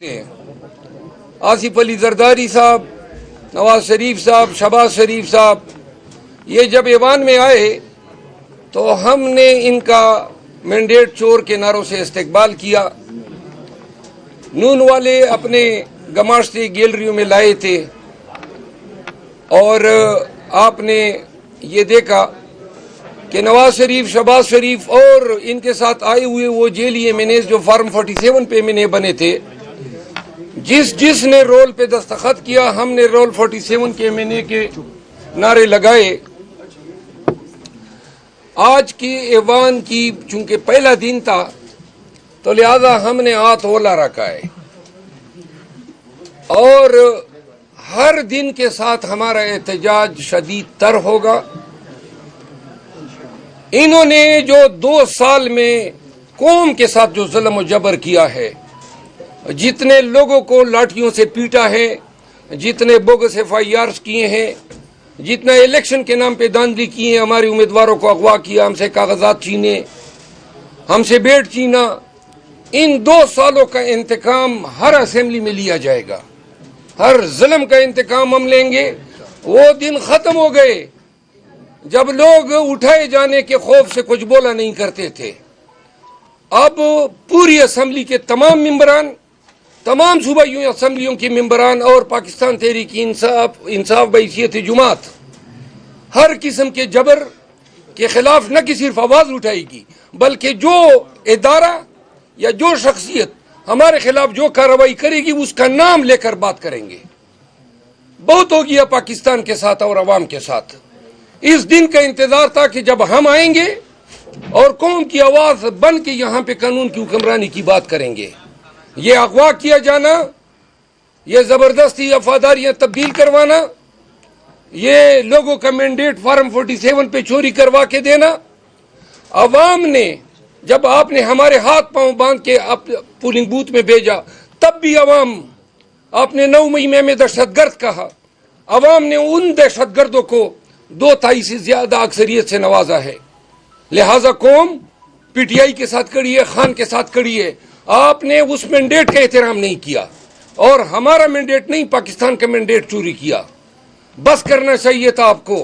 आसिफ अली जरदारी साहब, नवाज शरीफ साहब, शहबाज शरीफ साहब, ये जब ऐवान में आए तो हमने इनका मैंडेट चोर के नारों से इस्तकबाल किया। नून वाले अपने गमाश्ते गैलरियों में लाए थे और आपने ये देखा कि नवाज शरीफ, शहबाज शरीफ और इनके साथ आए हुए वो जेली एमएनएस जो फॉर्म 47 पे एमएनए बने थे, जिसने रोल पे दस्तखत किया, हमने रोल 47 के एमएनए के नारे लगाए। आज की ऐवान की चूंकि पहला दिन था तो लिहाजा हमने हाथ होला रखा है और हर दिन के साथ हमारा एहतजाज शदीद तर होगा। इन्होंने जो 2 साल में कौम के साथ जो जुल्म और जबर किया है, जितने लोगों को लाठियों से पीटा है, जितने बोगस FIRs किए हैं, जितना इलेक्शन के नाम पे धांधली की है, हमारे उम्मीदवारों को अगवा किया, हमसे कागजात छीने, हमसे बेट छीना, इन 2 सालों का इंतकाम हर असेंबली में लिया जाएगा। हर जुल्म का इंतकाम हम लेंगे। वो दिन खत्म हो गए जब लोग उठाए जाने के खौफ से कुछ बोला नहीं करते थे। अब पूरी असेंबली के तमाम मेंबरान, तमाम सूबाई असेंबलियों के मेंबरान और पाकिस्तान तहरीक इंसाफ बहैसियत जुमात हर किस्म के जबर के खिलाफ न कि सिर्फ आवाज उठाएगी, बल्कि जो इदारा या जो शख्सियत हमारे खिलाफ जो कार्रवाई करेगी उसका नाम लेकर बात करेंगे। बहुत हो गया पाकिस्तान के साथ और अवाम के साथ। इस दिन का इंतजार था कि जब हम आएंगे और कौम की आवाज बन के यहाँ पे कानून की हुक्मरानी की बात करेंगे। ये अगवा किया जाना, ये जबरदस्ती वफादारियां तब्दील करवाना, ये लोगों का मैंडेट फॉर्म 47 पे चोरी करवा के देना, अवाम ने जब आपने हमारे हाथ पांव बांध के पोलिंग बूथ में भेजा तब भी अवाम, आपने 9 महीने में दहशतगर्द कहा, अवाम ने उन दहशतगर्दों को 2/3 से ज्यादा अक्सरियत से नवाजा है। लिहाजा कौम PTI के साथ खड़ी है, खान के साथ खड़ी है। आपने उस मैंडेट का एहतराम नहीं किया और हमारा मैंडेट नहीं, पाकिस्तान का मैंडेट चोरी किया। बस करना चाहिए था आपको।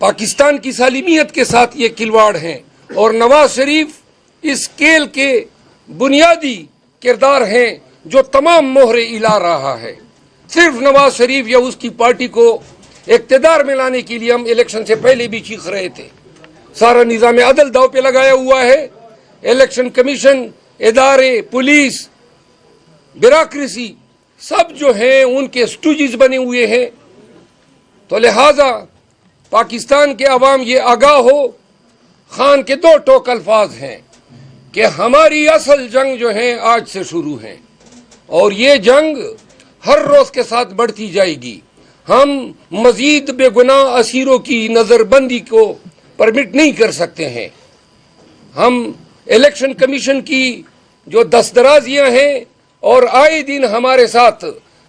पाकिस्तान की सालिमियत के साथ ये खिलवाड़ हैं और नवाज शरीफ इस खेल के बुनियादी किरदार हैं जो तमाम मोहरे इला रहा है। सिर्फ नवाज शरीफ या उसकी पार्टी को इक्तदार में लाने के लिए हम इलेक्शन से पहले भी चीख रहे थे। सारा निजाम अदल दाव पे लगाया हुआ है। इलेक्शन कमीशन, इदारे, पुलिस, ब्यूरोक्रेसी सब जो हैं उनके स्टूजिज बने हुए हैं। तो लिहाजा पाकिस्तान के अवाम ये आगाह हो, खान के 2 टोक अल्फाज हैं कि हमारी असल जंग जो है आज से शुरू है और ये जंग हर रोज के साथ बढ़ती जाएगी। हम मजीद बेगुनाह असीरों की नजरबंदी को परमिट नहीं कर सकते हैं। हम इलेक्शन कमीशन की जो दस्तराजियां हैं और आए दिन हमारे साथ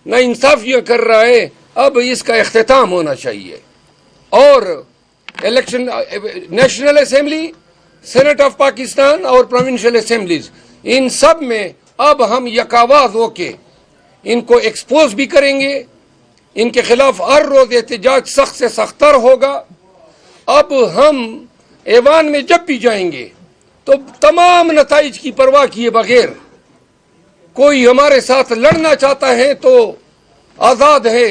नाइंसाफियां कर रहा है, अब इसका इख्तिताम होना चाहिए। और election, national assembly, senate of Pakistan और प्रोविंशियल असेंबलीज, इन सब में अब हम यकावाज होके इनको एक्सपोज भी करेंगे। इनके खिलाफ हर रोज एहतजाज सख्त से सख्तर होगा। अब हम ऐवान में जब भी जाएंगे तो तमाम नताइज की परवाह किए बगैर, कोई हमारे साथ लड़ना चाहता है तो आज़ाद है।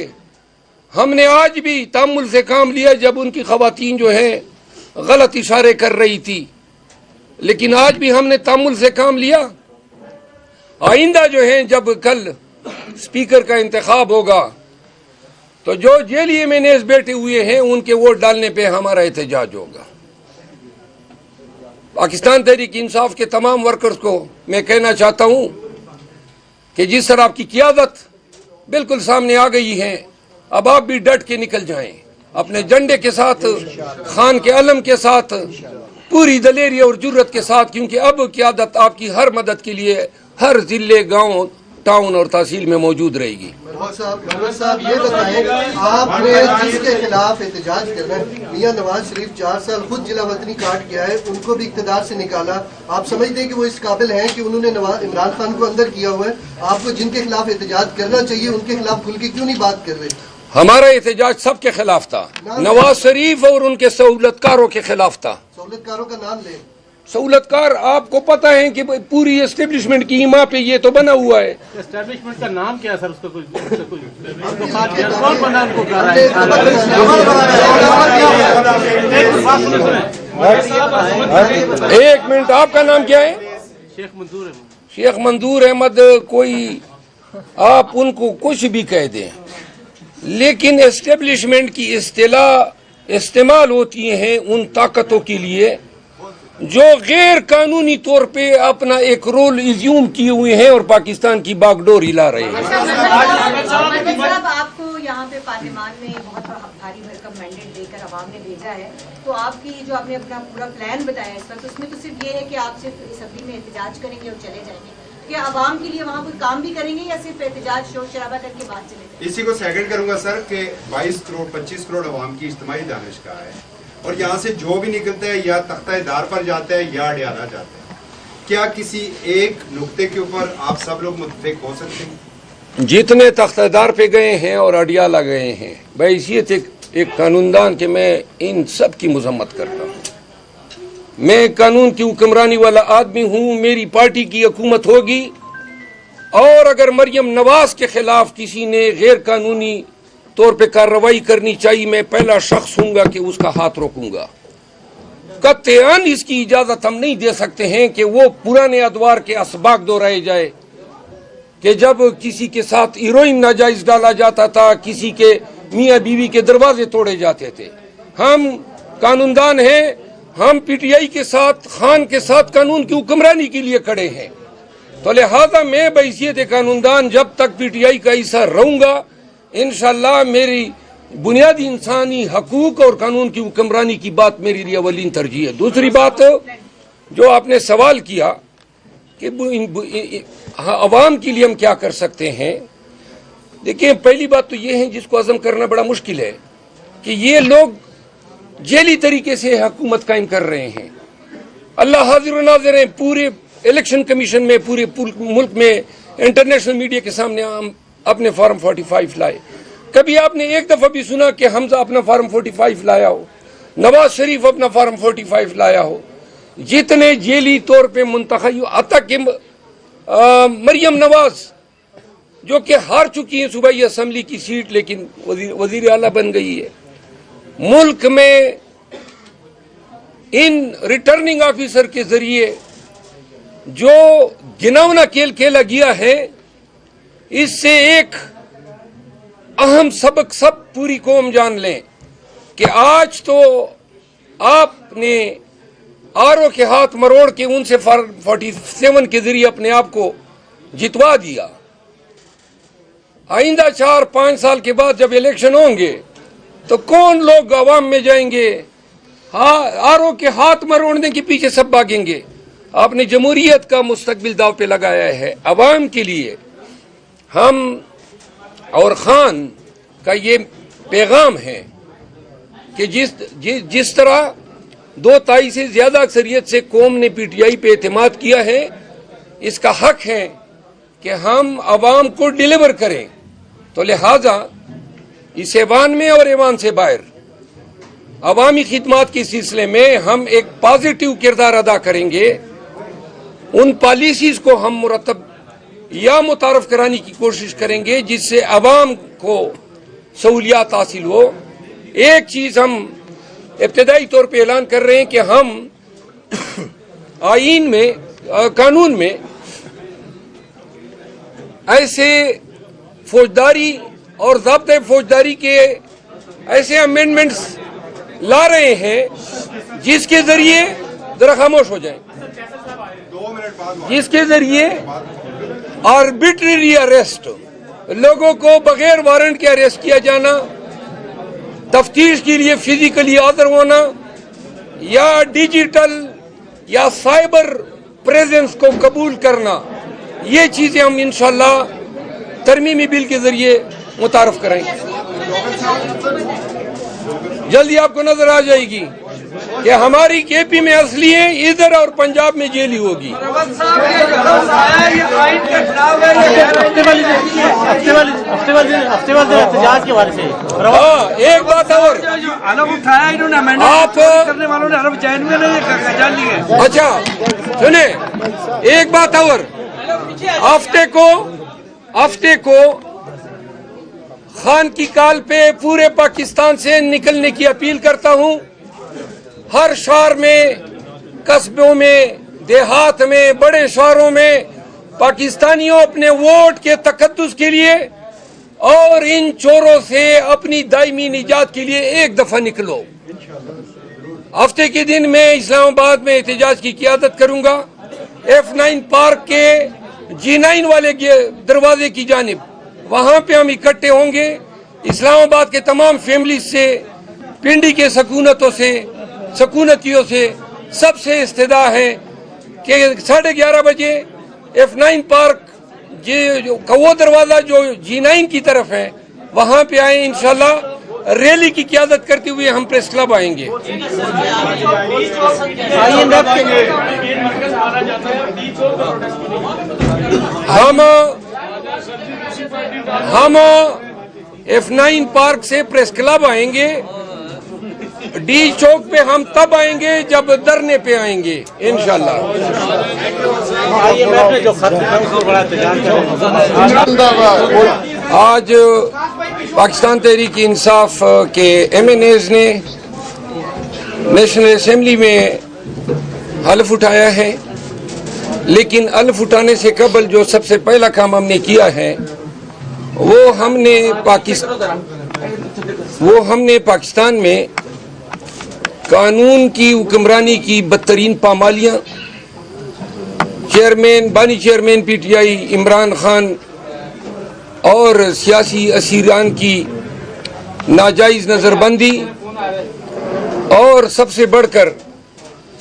हमने आज भी तामुल से काम लिया जब उनकी खवातीन जो है गलत इशारे कर रही थी, लेकिन आज भी हमने तामुल से काम लिया। आइंदा जो है जब कल स्पीकर का इंतखाब होगा तो जो जेली एमएनएस बैठे हुए हैं उनके वोट डालने पे हमारा एहतजाज होगा। पाकिस्तान तहरीक इंसाफ के तमाम वर्कर्स को मैं कहना चाहता हूं कि जिस तरह आपकी क़ियादत बिल्कुल सामने आ गई है, अब आप भी डट के निकल जाएं अपने झंडे के साथ, खान के अलम के साथ, पूरी दलेरी और जुर्रत के साथ, क्योंकि अब क़ियादत आपकी हर मदद के लिए हर जिले, गांव टाउन और तहसील में मौजूद रहेगी। मनोहर साहब ये बताएं, आपने जिसके खिलाफ एहतजाज करना है, मियां नवाज शरीफ 4 साल खुद जिला वतनी काट गया है, उनको भी इक़्तिदार से निकाला। आप समझते हैं कि वो इस काबिल हैं कि उन्होंने इमरान खान को अंदर किया हुआ है? आपको जिनके खिलाफ एहतजाज करना चाहिए उनके खिलाफ खुल के क्यों नहीं बात कर रहे? हमारा एहतजाज सबके खिलाफ था, नवाज शरीफ और उनके सहूलतकारों के खिलाफ था। सहूलतकारों का नाम लें। सहूलतकार आपको पता है कि पूरी एस्टेब्लिशमेंट की ईमा पे ये तो बना हुआ है। एस्टेब्लिशमेंट का नाम क्या है सर? उसका कुछ कौन बना उनको कर रहा है? एक मिनट, आपका नाम क्या है? शेख मंजूर है। शेख मंजूर अहमद, कोई आप उनको कुछ भी कह दें, लेकिन एस्टेब्लिशमेंट की इस्तेलाह इस्तेमाल होती हैं उन ताकतों के लिए जो गैर कानूनी तौर पे अपना एक रोल इज्यूम किए हुए हैं और पाकिस्तान की बागडोर हिला रहे हैं। आपको यहाँ पे पार्लियामान में बहुत भारी भरकम मैंडेट देकर अवाम ने भेजा है, तो आपकी जो आपने अपना पूरा प्लान बताया इस वक्त, उसमें तो सिर्फ ये है कि आप सिर्फ असम्बली में एहतजाज करेंगे और चले जाएंगे। क्या अवाम के लिए वहाँ कोई काम भी करेंगे या सिर्फ एहतजाज शोर शराबा करके बात चले जाएंगे? इसी को सेकंड करूंगा सर कि 22 करोड़ 25 करोड़ अवाम की इज्तिमाई दानिशगाह है और यहाँ से जो भी निकलता है या तख्ता-ए-दार पर जाता है या अडियाला जाता है। क्या किसी एक नुक्ते के ऊपर आप सब लोग मुत्तफिक हो सकते हैं? जितने तख्ता-ए-दार पे गए हैं और अडियाला गए हैं, बहैसियत एक कानूनदान के मैं इन सब की मजम्मत करता हूँ। मैं कानून की हुक्मरानी वाला आदमी हूँ, मेरी पार्टी की हुकूमत होगी और अगर मरियम नवाज के खिलाफ किसी ने गैर कानूनी तौर पे कार्रवाई करनी चाहिए, मैं पहला शख्स हूंगा कि उसका हाथ रोकूंगा। कत्यान इसकी इजाजत हम नहीं दे सकते हैं कि वो पुराने अदवार के असबाक दोहराए जाए कि जब किसी के साथ हीरोइन नाजायज डाला जाता था, किसी के मियाँ बीवी के दरवाजे तोड़े जाते थे। हम कानूनदान हैं, हम पीटीआई के साथ, खान के साथ कानून की हुक्मरानी के लिए खड़े हैं। तो लिहाजा मैं बहैसियत कानूनदान जब तक पीटीआई का हिस्सा रहूंगा, इंशाअल्लाह मेरी बुनियादी इंसानी हकूक और कानून की हुक्मरानी की बात मेरे लिए अवलीन तरजीह है। दूसरी बात जो आपने सवाल किया कि अवाम के लिए हम क्या कर सकते हैं, देखिए पहली बात तो ये है जिसको हजम करना बड़ा मुश्किल है कि ये लोग जेली तरीके से हुकूमत कायम कर रहे हैं। अल्लाह हाजिर नाज़िर हैं, पूरे इलेक्शन कमीशन में पूरे मुल्क में इंटरनेशनल मीडिया के सामने हम अपने फॉर्म 45 लाए। कभी आपने एक दफा भी सुना कि हमजा अपना फॉर्म 45 लाया हो, नवाज शरीफ अपना फॉर्म 45 लाया हो? जितने जेली तौर पे मुंतखब, अतः कि मरियम नवाज जो कि हार चुकी हैं सूबाई असम्बली की सीट लेकिन वजीर आला बन गई है। मुल्क में इन रिटर्निंग ऑफिसर के जरिए जो गिनावना खेल खेला गया है, इससे एक अहम सबक सब पूरी कौम जान लें कि आज तो आपने आरओ के हाथ मरोड़ के उनसे 47 के जरिए अपने आप को जितवा दिया। आइंदा 4-5 साल के बाद जब इलेक्शन होंगे तो कौन लोग अवाम में जाएंगे? हाँ, आरओ के हाथ मरोड़ने के पीछे सब भागेंगे। आपने जमहूरियत का मुस्तकबिल दाव पे लगाया है। अवाम के लिए हम और खान का ये पैगाम है कि जिस तरह 2/3 से ज्यादा अक्सरियत से कौम ने पीटीआई पे एतमाद किया है, इसका हक है कि हम अवाम को डिलीवर करें। तो लिहाजा इस ऐवान में और ऐवान से बाहर अवामी खिदमात के सिलसिले में हम एक पॉजिटिव किरदार अदा करेंगे। उन पॉलिसीज को हम मुरतब या मुतारफ कराने की कोशिश करेंगे जिससे अवाम को सहूलियात हासिल हो। एक चीज हम इब्तदाई तौर पे ऐलान कर रहे हैं कि हम आईन में, कानून में ऐसे फौजदारी और ज़ाब्ते फौजदारी के ऐसे अमेंडमेंट्स ला रहे हैं जिसके जरिए, जरा खामोश हो जाए, जिसके जरिए आर्बिट्रेरी अरेस्ट, लोगों को बगैर वारंट के अरेस्ट किया जाना, तफ्तीश के लिए फिजिकली हाजिर होना या डिजिटल या साइबर प्रेजेंस को कबूल करना, ये चीजें हम इंशाअल्लाह तरमीमी बिल के जरिए मुतारफ कराएंगे। जल्दी आपको नजर आ जाएगी कि हमारी केपी में असली है इधर और पंजाब में जेली होगी। एहतजाज के बारे से हाँ, एक बात और अलग उठाया इन्होंने, आप करने वालों ने अलग चैन में नहीं जान ली है। अच्छा सुने, एक बात और, हफ्ते को खान की काल पे पूरे पाकिस्तान से निकलने की अपील करता हूं। हर शहर में, कस्बों में, देहात में, बड़े शहरों में पाकिस्तानियों अपने वोट के तकद्दुस के लिए और इन चोरों से अपनी दायमी निजात के लिए एक दफा निकलो। हफ्ते के दिन मैं इस्लामाबाद में एहतजाज की क़ियादत करूंगा। F9 पार्क के G9 वाले दरवाजे की जानिब, वहां पे हम इकट्ठे होंगे। इस्लामाबाद के तमाम फैमिली से, पिंडी के सकूनतियों से सबसे इस्तदा है कि 11:30 बजे F9 पार्क का वो दरवाजा जो G9 की तरफ है वहां पे आए। इंशाल्लाह रैली की क़ियादत करते हुए हम प्रेस क्लब आएंगे। हम F9 पार्क से प्रेस क्लब आएंगे। डी चौक पे हम तब आएंगे जब धरने पे आएंगे इंशाल्लाह। आज पाकिस्तान तहरीक इंसाफ के MNAs ने नेशनल असेंबली में हल्फ उठाया है, लेकिन हल्फ उठाने से कबल जो सबसे पहला काम हमने किया है वो हमने पाकिस्तान में कानून की हुक्मरानी की बदतरीन पामालियाँ, बानी चेयरमैन PTI इमरान खान और सियासी असीरान की नाजायज़ नज़रबंदी और सबसे बढ़कर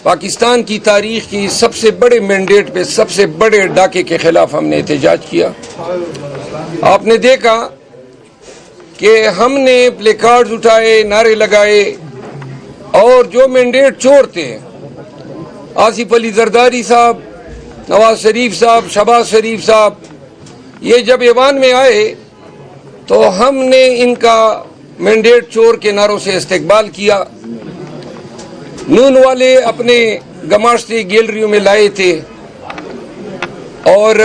पाकिस्तान की तारीख की सबसे बड़े मैंडेट पे सबसे बड़े डाके के खिलाफ हमने एहतजाज किया। आपने देखा कि हमने प्लेकार्ड्स उठाए, नारे लगाए और जो मैंडेट चोर थे, आसिफ अली जरदारी साहब, नवाज शरीफ साहब, शहबाज शरीफ साहब, ये जब ऐवान में आए तो हमने इनका मैंडेट चोर के नारों से इस्तकबाल किया। नून वाले अपने गमाश्ती गैलरियों में लाए थे और